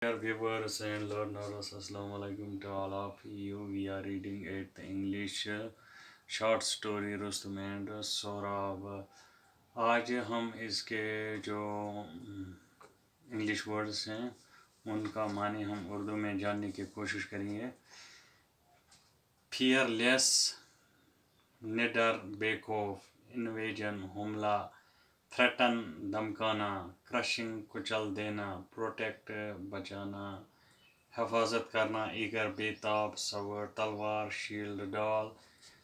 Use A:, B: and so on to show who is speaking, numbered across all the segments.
A: Dear viewers and learners, Assalamu alaikum to all of you. We are reading it English short story Rustum and Sohrab. आज हम इसके जो English words हैं उनका माने हम उर्दू में जानने की कोशिश करेंगे. फियरलेस, निडर, बेखौफ, इन्वेजन, हमला, थ्रेटन, धमकाना, क्रशिंग, कुचल देना, प्रोटेक्ट, बचाना, हिफाजत करना, ईगर, बेताब, सवर, तलवार, शील्ड, डॉल,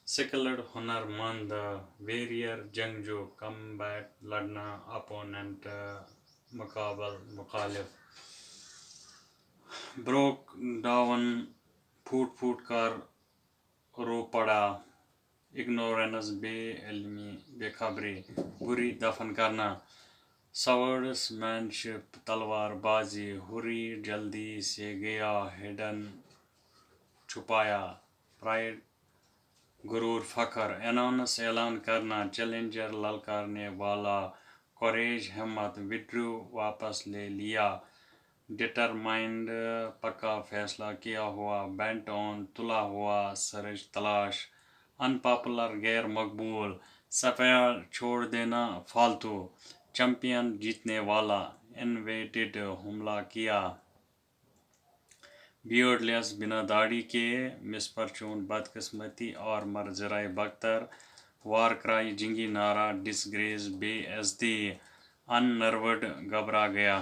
A: सिकलड, हुनरमंद, वेरियर, जंगजू, कम्बैट, लड़ना, अपोनेंट, मुखालिफ, ब्रोक डाउन, फूट फूट कर रो पड़ा, इग्नोरेंस, बेइल्मी, बेखबरी, बुरी, दफन करना, swordsmanship, तलवार बाजी, हुरी, जल्दी से गया, हिडन, छुपाया, प्राइड, गुरूर, फखर, अनाउंस, ऐलान करना, चैलेंजर, ललकारने वाला, कोरेज, हिम्मत, विड्रू, वापस ले लिया, डिटरमाइंड, पक्का फैसला किया हुआ, बेंट ऑन, तुला हुआ, सर्च, तलाश, अनपॉपुलर, गैर मकबूल, सफेयर, छोड़ देना, फालतू, चैंपियन, जीतने वाला, इन्वेटेड, हमला किया, बियर्डलेस, बिना दाढ़ी के, मिसफॉर्चून, बदकिस्मती और मरजराए बख्तर, वार क्राई, जंगी नारा, डिसग्रेस, बेइज्जती, अननर्वड, घबरा गया.